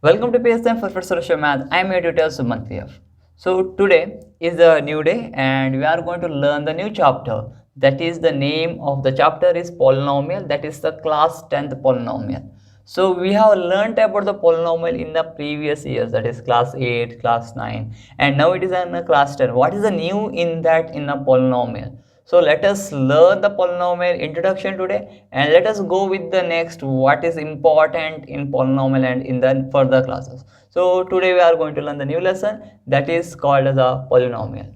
Welcome to PSM for First Social Math. I am your tutor Sumant PF. So today is a new day and we are going to learn the new chapter. That is, the name of the chapter is polynomial. That is the class 10th polynomial. So we have learnt about the polynomial in the previous years, that is class 8, class 9, and now it is in the class 10. What is the new in that in the polynomial? So let us learn the polynomial introduction today and let us go with the next what is important in polynomial and in the further classes. So today we are going to learn the new lesson that is called as a polynomial.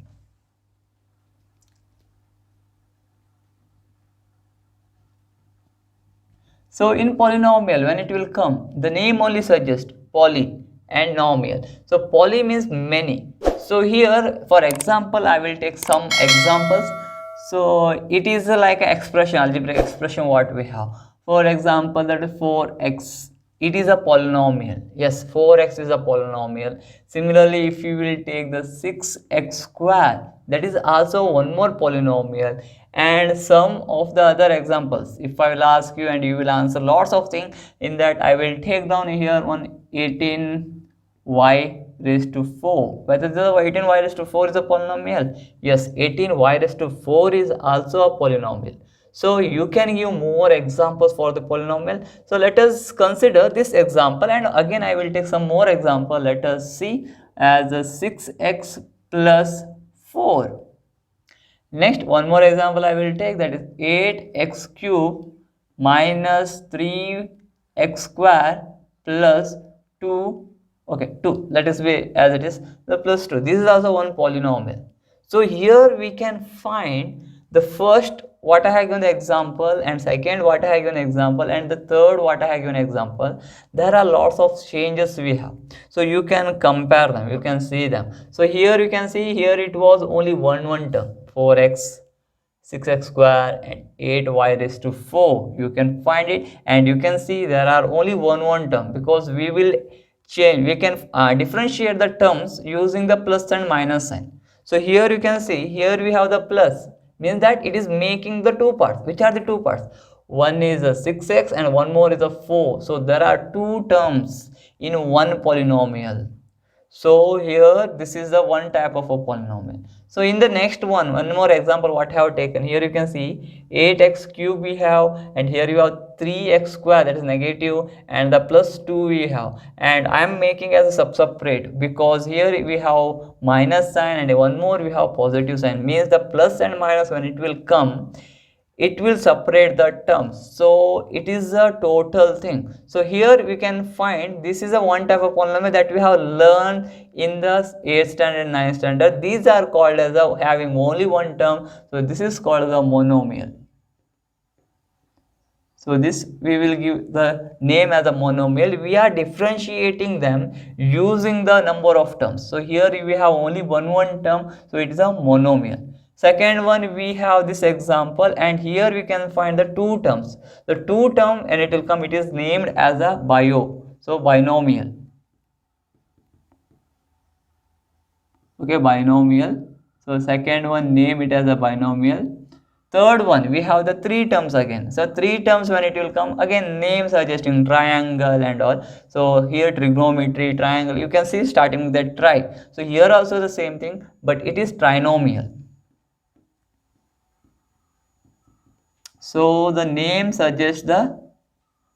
So in polynomial, when it will come, the name only suggests poly and nomial. So poly means many. So here, for example, I will take some examples. So it is like an expression, algebraic expression what we have. For example, that is 4x. It is a polynomial. Yes, 4x is a polynomial. Similarly, if you will take the 6x square, that is also one more polynomial. And some of the other examples, if I will ask you and you will answer lots of things, in that I will take down here one 18y raised to 4. Whether the 18y raised to 4 is a polynomial? Yes, 18y raised to 4 is also a polynomial. So you can give more examples for the polynomial. So let us consider this example, and again I will take some more example. Let us see as a 6x plus 4. Next, one more example I will take, that is 8x cube minus 3x square plus 2. Okay, 2. Let us be as it is, the plus 2. This is also one polynomial. So here we can find the first what I have given the example, and second what I have given example, and the third what I have given example. There are lots of changes we have. So you can compare them, you can see them. So here you can see, here it was only one term, 4x, 6x square and 8y raised to 4. You can find it, and you can see there are only one term, because we will change, we can differentiate the terms using the plus and minus sign. So here you can see, here we have the plus, means that it is making the two parts. Which are the two parts? One is a 6x and one more is a 4. So there are two terms in one polynomial. So here this is the one type of a polynomial. So in the next one more example what I have taken, here you can see 8x cube we have, and here you have 3x square, that is negative, and the plus 2 we have, and I am making as a separate because here we have minus sign and one more we have positive sign, means the plus and minus when it will come, it will separate the terms. So it is a total thing. So here we can find this is a one type of polynomial that we have learned in the 8th standard, 9th standard. These are called as a having only one term. So this is called the monomial. So this we will give the name as a monomial. We are differentiating them using the number of terms. So here we have only one term, so it is a monomial. Second one, we have this example, and here we can find the two terms. The two term, and it will come, it is named as a so binomial. Okay, binomial. So second one, name it as a binomial. Third one, we have the three terms again. So three terms when it will come, again name suggesting triangle and all. So here trigonometry, triangle, you can see starting with that tri. So here also the same thing, but it is trinomial. So the name suggests the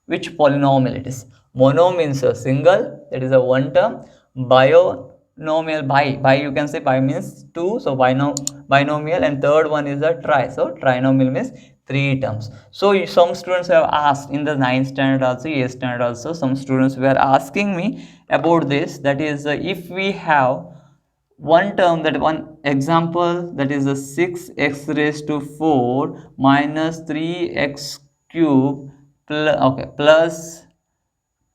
which polynomial it is. Mono means a single, that is a one term. Binomial, bi you can say bi means two, so binomial, and third one is a tri, so trinomial means three terms. So some students have asked in the 9th standard also, 8th standard also, some students were asking me about this, that is if we have one term, that one example, that is a 6x raised to 4 minus 3x cube plus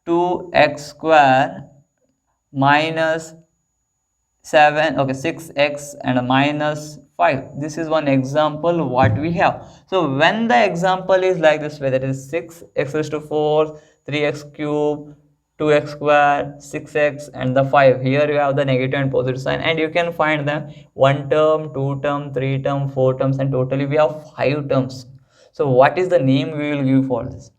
2x square minus 6x and minus 5. This is one example what we have. So when the example is like this way, that is 6x raised to 4, 3x cube, 2x square, 6x and the 5, here you have the negative and positive sign, and you can find them one term, two term, three term, four terms, and totally we have 5 terms. So what is the name we will give for this?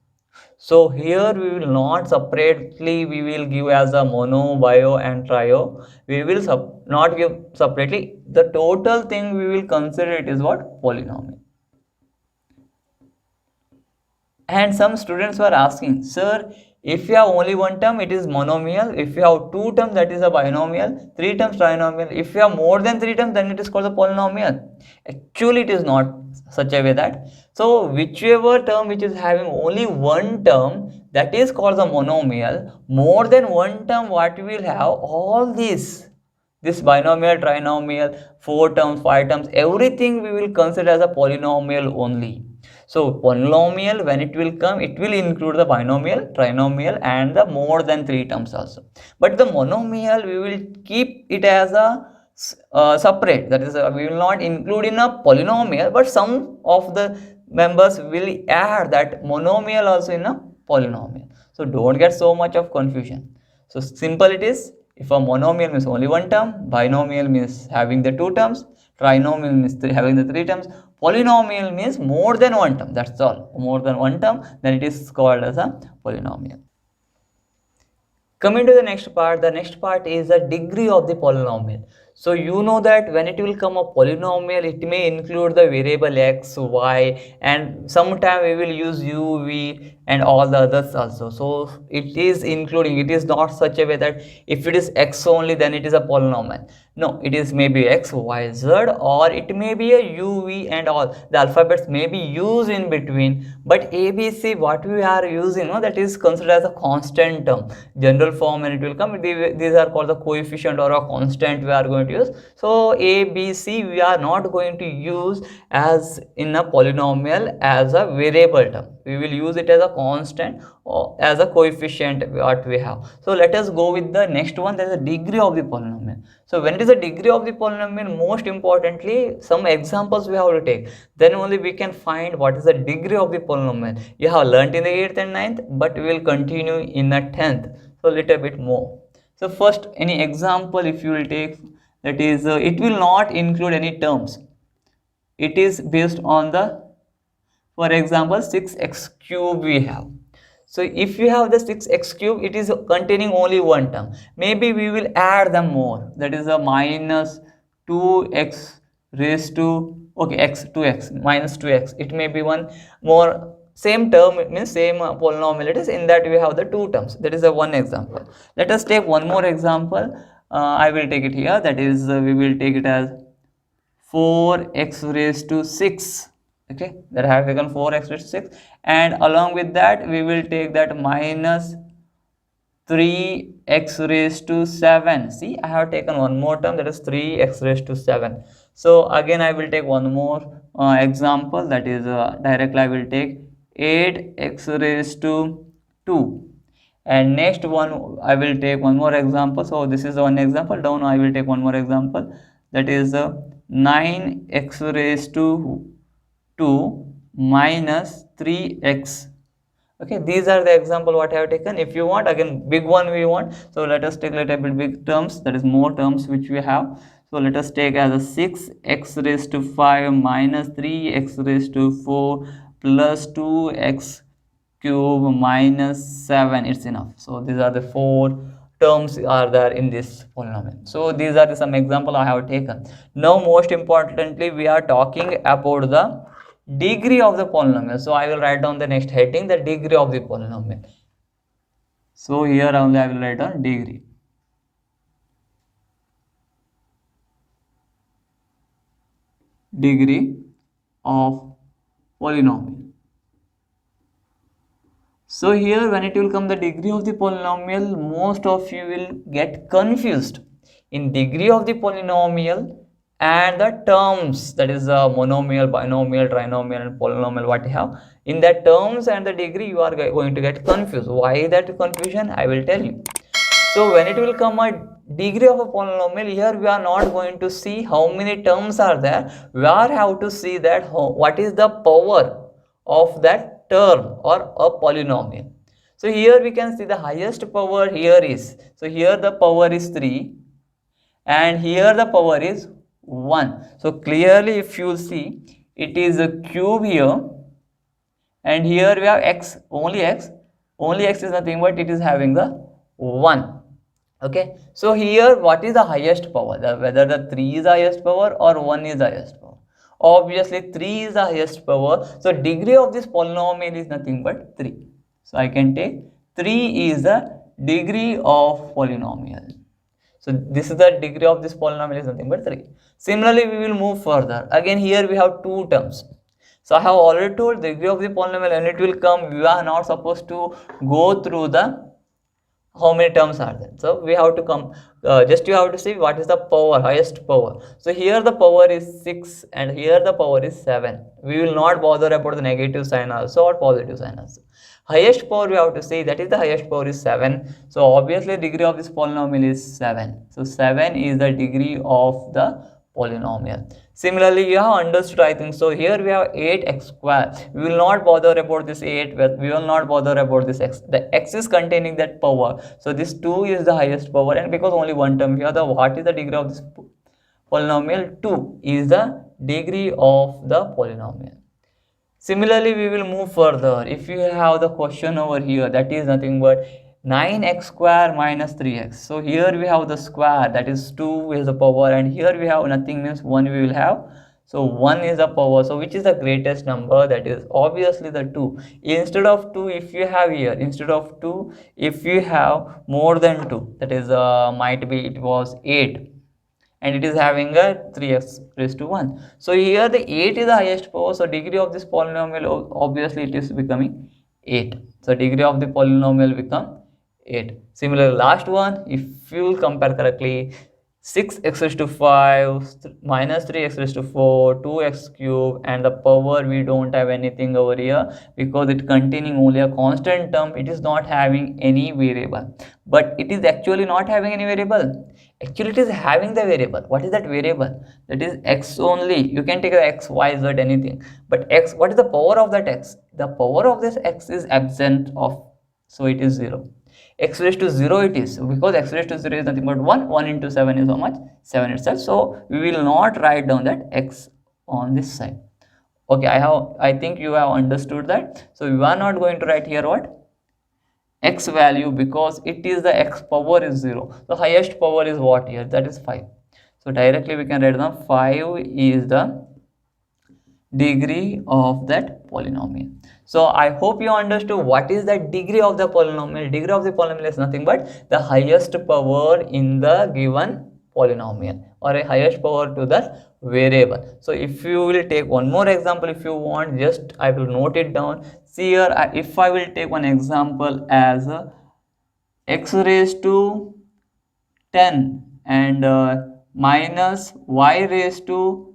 So here we will not separately, we will give as a mono, bio and trio. We will not give separately. The total thing we will consider it is what? Polynomial. And some students were asking, sir, if you have only one term, it is monomial. If you have two terms, that is a binomial. Three terms, trinomial. If you have more than three terms, then it is called a polynomial. Actually, it is not such a way that. So, whichever term which is having only one term, that is called the monomial. More than one term, what we will have, all these. This binomial, trinomial, 4 terms, 5 terms, everything we will consider as a polynomial only. So polynomial, when it will come, it will include the binomial, trinomial and the more than 3 terms also. But the monomial, we will keep it as a separate, that is we will not include in a polynomial, but some of the members will add that monomial also in a polynomial. So don't get so much of confusion. So simple it is. If a monomial means only one term, binomial means having the 2 terms, trinomial means having the 3 terms, polynomial means more than one term. That's all. More than one term, then it is called as a polynomial. Coming to the next part is the degree of the polynomial. So you know that when it will come a polynomial, it may include the variable x, y, and sometime we will use u, v, and all the others also. So it is including, it is not such a way that if it is x only, then it is a polynomial. No, it is maybe x, y, z, or it may be a u, v, and all. The alphabets may be used in between, but a, b, c, what we are using, no, that is considered as a constant term. General form when it will come, these are called the coefficient or a constant we are going to use. So a, b, c we are not going to use as in a polynomial as a variable term. We will use it as a constant or as a coefficient what we have. So let us go with the next one, that is the degree of the polynomial. So when it is the degree of the polynomial, most importantly some examples we have to take, then only we can find what is the degree of the polynomial. You have learnt in the 8th and 9th, but we will continue in the 10th, so little bit more. So first, any example if you will take, that is it will not include any terms. It is based on the, for example, 6x cube we have. So if you have the 6x cube, it is containing only one term. Maybe we will add them more, that is a minus 2x raised to, okay, x 2x minus 2x. It may be one more same term, it means same polynomial it is, in that we have the 2 terms. That is a one example. Let us take one more example. I will take it here, that is we will take it as 4x raised to 6. Okay, that I have taken 4x raised to 6, and along with that we will take that minus 3x raised to 7. See, I have taken one more term, that is 3x raised to 7. So again I will take one more example, that is directly I will take 8x raised to 2. And next one I will take one more example. So this is one example. Down I will take one more example, that is 9x raised to 2 minus 3x. Okay, these are the example what I have taken. If you want, again big one we want, so let us take a little bit big terms, that is more terms which we have. So let us take as a 6x raised to 5 minus 3x raised to 4 plus 2x cube minus 7. It's enough. So these are the 4 terms are there in this polynomial. So these are some example I have taken. Now most importantly we are talking about the degree of the polynomial. So I will write down the next heading, the degree of the polynomial. So here only I will write down degree. Degree of polynomial. So here when it will come the degree of the polynomial, most of you will get confused in degree of the polynomial and the terms, that is monomial, binomial, trinomial and polynomial what you have. In that terms and the degree you are going to get confused. Why that confusion? I will tell you. So when it will come a degree of a polynomial, here we are not going to see how many terms are there. We are have to see that what is the power of that term or a polynomial. So here we can see the highest power here is, so here the power is 3 and here the power is 1. So clearly if you see, it is a cube here and here we have x, only x, only x is nothing but it is having the 1. Okay, so here what is the highest power, whether the 3 is the highest power or 1 is the highest power? Obviously 3 is the highest power, so degree of this polynomial is nothing but 3. So I can take 3 is the degree of polynomial. So this is the degree of this polynomial is nothing but 3. Similarly, we will move further. Again here we have two terms. So I have already told the degree of the polynomial when it will come, we are not supposed to go through the how many terms are there. So we have to come, just you have to see what is the power, highest power. So here the power is 6 and here the power is 7. We will not bother about the negative sign also or positive sign also. Highest power we have to say, that is the highest power is 7. So obviously degree of this polynomial is 7. So 7 is the degree of the polynomial. Similarly, you have understood, I think so. Here we have 8x square. We will not bother about this 8, but we will not bother about this x. The x is containing that power. So this 2 is the highest power, and because only one term here, the what is the degree of this polynomial? 2 is the degree of the polynomial. Similarly, we will move further. If you have the question over here, that is nothing but 9x square minus 3x. So here we have the square, that is 2 is the power, and here we have nothing means 1 we will have. So 1 is the power. So which is the greatest number? That is obviously the 2. Instead of 2, if you have here, instead of 2, if you have more than 2, that is might be it was 8. And it is having a 3x raised to 1. So here the 8 is the highest power. So degree of this polynomial, obviously it is becoming 8. So degree of the polynomial become 8. Similarly, last one, if you will compare correctly, 6x raised to 5 minus 3x raised to 4, 2x cube, and the power we don't have anything over here because it containing only a constant term. It is not having any variable, but it is actually not having any variable. Actually it is having the variable. What is that variable? That is x only. You can take the x, y, z, anything, but x, what is the power of that x? The power of this x is absent of, so it is 0. X raised to 0 it is, because x raised to 0 is nothing but 1. 1 into 7 is how much? 7 itself. So we will not write down that x on this side. Okay, I think you have understood that. So we are not going to write here what? X value, because it is the x power is 0. The highest power is what here? That is 5. So directly we can write down 5 is the degree of that polynomial. So I hope you understood what is the degree of the polynomial. Degree of the polynomial is nothing but the highest power in the given polynomial, or a highest power to the variable. So if you will take one more example, if you want, just I will note it down. See here, if I will take one example as x raised to 10 and minus y raised to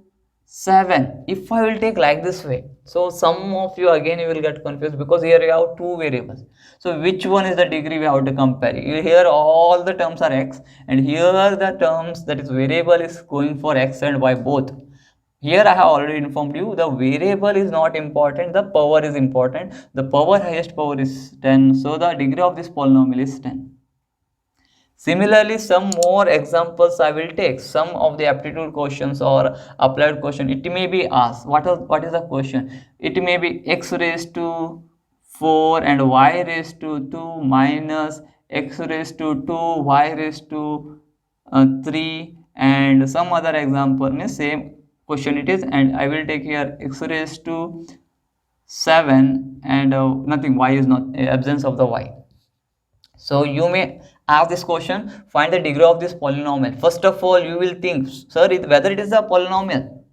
7. If I will take like this way, so some of you again you will get confused because here you have two variables. So which one is the degree we have to compare? Here all the terms are x, and here the terms, that is variable, is going for x and y both. Here I have already informed you the variable is not important, the power is important. The power, highest power is 10, so the degree of this polynomial is 10. Similarly, some more examples I will take. Some of the aptitude questions or applied question, it may be asked, what is the question? It may be x raised to 4 and y raised to 2 minus x raised to 2 y raised to 3, and some other example means same question it is, and I will take here x raised to 7 and nothing, y is not, absence of the y. So you may have this question, find the degree of this polynomial. First of all, you will think, sir, whether it is a polynomial,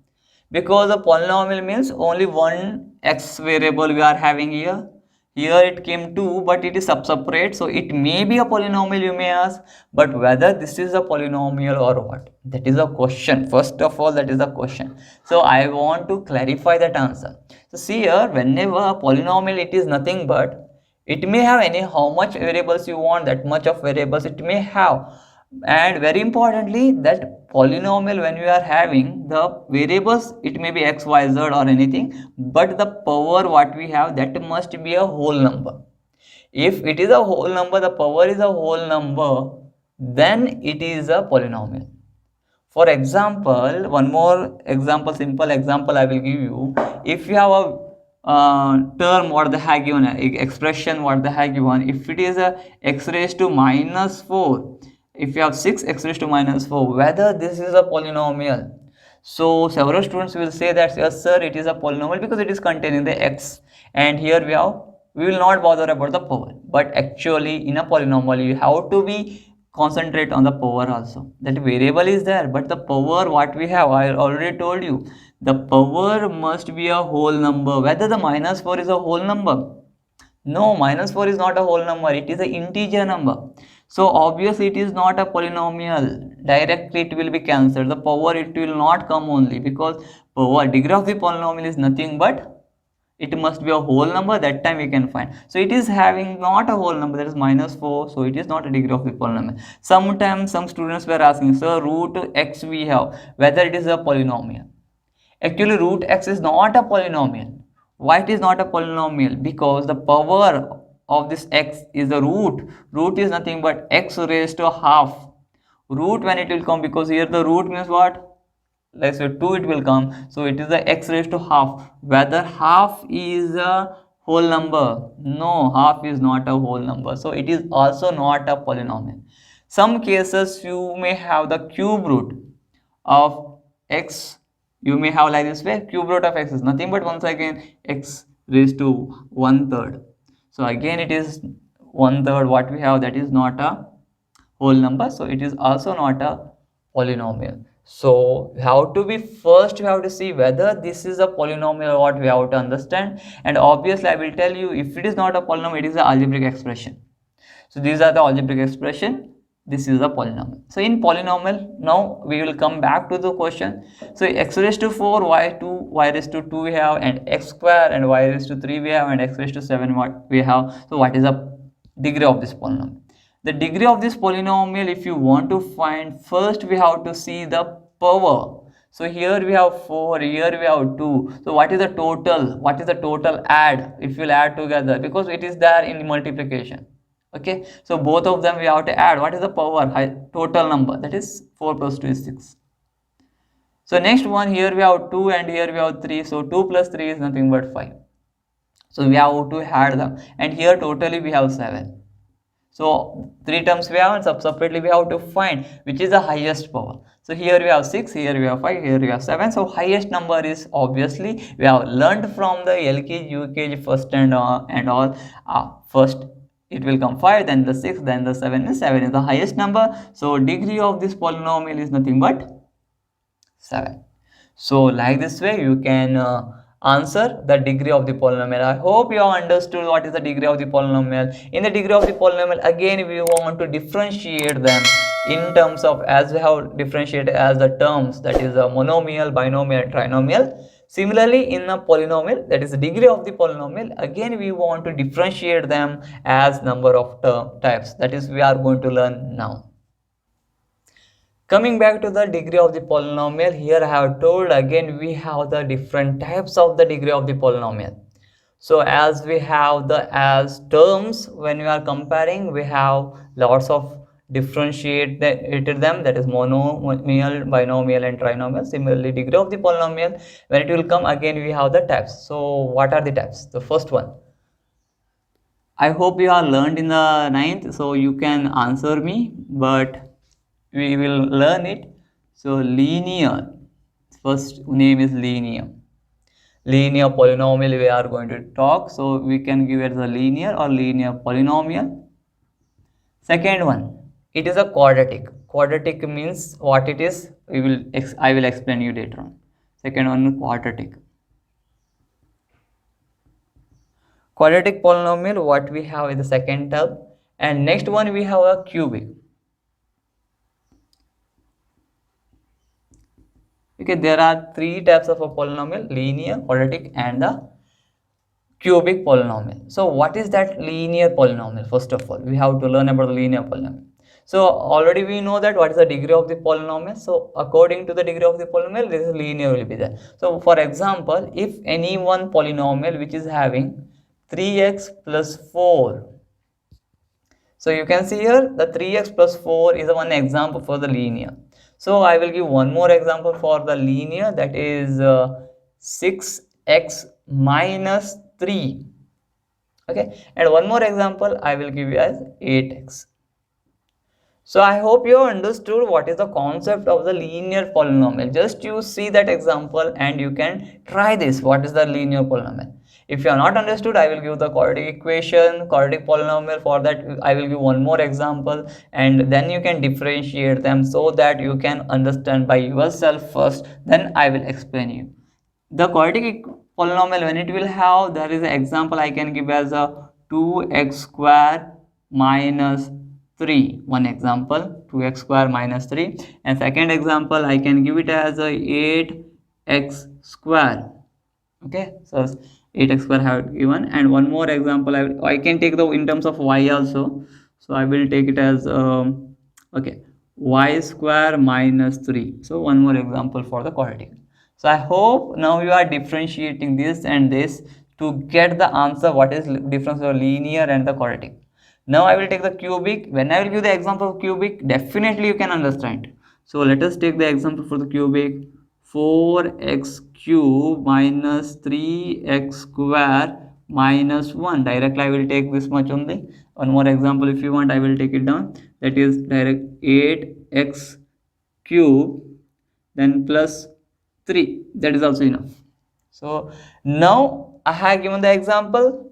because a polynomial means only one x variable we are having here. Here it came 2, but it is separate, so it may be a polynomial, you may ask, but whether this is a polynomial or what, that is a question. First of all, that is the question. So I want to clarify that answer. So see here, whenever a polynomial, it is nothing but, it may have any how much variables you want, that much of variables it may have. And very importantly, that polynomial, when you are having the variables, it may be x, y, z or anything, but the power what we have, that must be a whole number. If it is a whole number, the power is a whole number, then it is a polynomial. For example, one more example, simple example I will give you. If you have term what they have given, expression what they have given, if it is a x raised to minus 4, if you have 6x raised to minus 4, whether this is a polynomial. So several students will say that yes sir, it is a polynomial because it is containing the x, and here we will not bother about the power. But actually in a polynomial you have to be concentrate on the power also. That variable is there, but the power what we have, I already told you, the power must be a whole number. Whether the minus 4 is a whole number? No, minus 4 is not a whole number, it is an integer number. So obviously it is not a polynomial. Directly it will be cancelled. The power it will not come only, because power degree of the polynomial is nothing but it must be a whole number. That time we can find. So it is having not a whole number, that is minus 4. So it is not a degree of the polynomial. Sometimes some students were asking, sir, root x we have, whether it is a polynomial. Actually root x is not a polynomial. Why it is not a polynomial? Because the power of this x is the root. Root is nothing but x raised to half. Root when it will come, because here the root means what? Let's say 2 it will come. So it is the x raised to half. Whether half is a whole number? No, half is not a whole number. So it is also not a polynomial. Some cases you may have the cube root of x. You may have like this way, cube root of x is nothing but once again x raised to 1/3. So again it is 1/3 what we have, that is not a whole number. So it is also not a polynomial. So we have to be first, we have to see whether this is a polynomial or what we have to understand. And obviously I will tell you, if it is not a polynomial, it is an algebraic expression. So these are the algebraic expression. This is a polynomial. So in polynomial, now we will come back to the question. So x raised to 4, y raised to 2 we have, and x square, and y raised to 3 we have, and x raised to 7 what we have. So what is the degree of this polynomial? The degree of this polynomial, if you want to find, first we have to see the power. So here we have 4, here we have 2. So what is the total? What is the total add if you'll add together? Because it is there in multiplication. Okay, so both of them we have to add. What is the power? Total number, that is 4 plus 2 is 6. So next one, here we have 2 and here we have 3. So 2 plus 3 is nothing but 5. So we have to add them, and here totally we have 7. So 3 terms we have, and separately we have to find which is the highest power. So here we have 6, here we have 5, here we have 7. So highest number is obviously we have learned from the LKG, UKG first and all. First it will come 5, then the 6, then the 7 is the highest number. So degree of this polynomial is nothing but 7. So like this way you can answer the degree of the polynomial. I hope you have understood what is the degree of the polynomial. In the degree of the polynomial, again we want to differentiate them in terms of, as we have differentiated as the terms, that is a monomial, binomial, trinomial. Similarly in a polynomial, that is the degree of the polynomial, again we want to differentiate them as number of types. That is we are going to learn now. Coming back to the degree of the polynomial, here I have told again we have the different types of the degree of the polynomial. So as we have the as terms, when we are comparing, we have lots of differentiated them, that is monomial, binomial and trinomial. Similarly degree of the polynomial, when it will come, again we have the types. So what are the types? The first one, I hope you are learned in the 9th, so you can answer me, but we will learn it. So linear, first name is linear. Linear polynomial we are going to talk, so we can give it as a linear or linear polynomial. Second one, it is a quadratic. Quadratic means what it is, I will explain you later on. Second one, quadratic. Quadratic polynomial, what we have is the second term. And next one we have a cubic. Okay, there are 3 types of a polynomial: linear, quadratic and the cubic polynomial. So what is that linear polynomial? First of all, we have to learn about the linear polynomial. So already we know that what is the degree of the polynomial. So according to the degree of the polynomial, this is linear will be there. So for example, if any one polynomial which is having 3x plus 4. So you can see here the 3x plus 4 is one example for the linear. So I will give one more example for the linear, that is 6x minus 3. Okay, and one more example I will give you as 8x. So I hope you understood what is the concept of the linear polynomial. Just you see that example and you can try this. What is the linear polynomial? If you are not understood, I will give the quadratic equation, quadratic polynomial. For that, I will give one more example, and then you can differentiate them so that you can understand by yourself first. Then I will explain you. The quadratic polynomial, when it will have, there is an example I can give as a 2x square minus 3. One example, 2x square minus 3, and second example I can give it as a 8x square. Okay, so 8x square have given, and one more example I can take the in terms of y also. So I will take it as okay, y square minus 3. So one more example for the quadratic. So I hope now you are differentiating this and this to get the answer what is difference of linear and the quadratic. Now I will take the cubic. When I will give the example of cubic, definitely you can understand. So let us take the example for the cubic. 4x cube minus 3x square minus 1. Directly I will take this much only. One more example if you want, I will take it down. That is direct 8x cube then plus 3. That is also enough. So now I have given the example.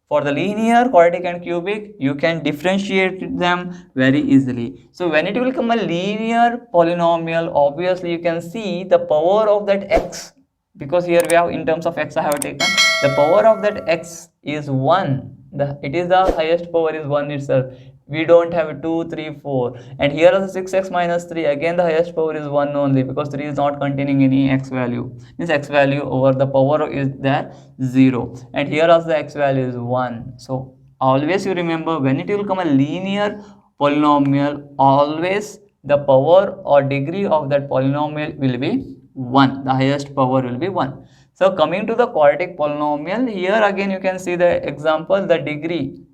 For the linear, quadratic and cubic, you can differentiate them very easily. So when it will come a linear polynomial, obviously you can see the power of that x, because here we have in terms of x I have taken, the power of that x is 1. It is the highest power is 1 itself. We don't have 2, 3, 4, and here also 6x minus 3, again the highest power is 1 only, because 3 is not containing any x value. This x value over the power is there 0, and here also the x value is 1. So always you remember, when it will come a linear polynomial, always the power or degree of that polynomial will be 1. The highest power will be 1. So coming to the quadratic polynomial, here again you can see the example, the degree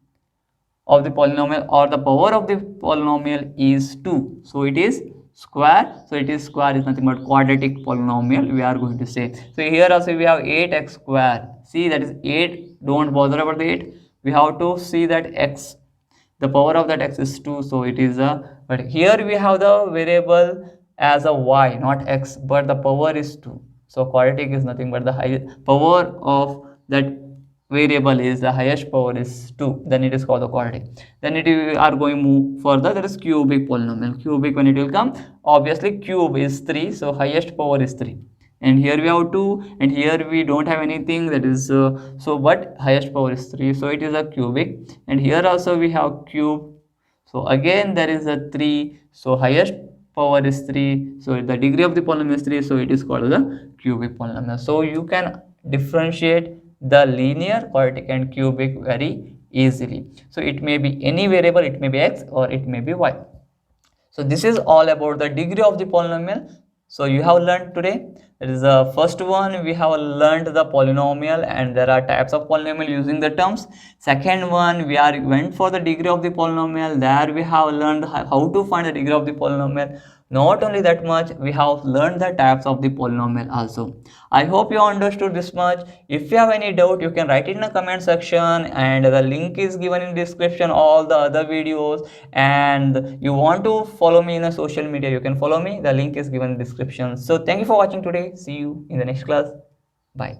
of the polynomial or the power of the polynomial is 2. So it is square. So it is square is nothing but quadratic polynomial we are going to say. So here also we have 8x square. See, that is 8. Don't bother about the 8. We have to see that x, the power of that x is 2. So it is a, but here we have the variable as a y, not x, but the power is 2. So quadratic is nothing but the high power of that variable is the highest power is 2, then it is called the quadratic. Then it are going move further, that is cubic polynomial. Cubic, when it will come, obviously cube is 3, so highest power is 3, and here we have 2, and here we don't have anything, that is so but highest power is 3, so it is a cubic. And here also we have cube, so again there is a 3, so highest power is 3, so the degree of the polynomial is 3, so it is called the cubic polynomial. So you can differentiate the linear, quadratic and cubic very easily. So it may be any variable, it may be x or it may be y. So this is all about the degree of the polynomial. So you have learned today, that is the first one, we have learned the polynomial and there are types of polynomial using the terms. Second one, we went for the degree of the polynomial, there we have learned how to find the degree of the polynomial. Not only that much, we have learned the types of the polynomial also. I hope you understood this much. If you have any doubt, you can write it in the comment section, and the link is given in description, all the other videos. And you want to follow me in a social media, you can follow me, the link is given in description. So thank you for watching today. See you in the next class. Bye.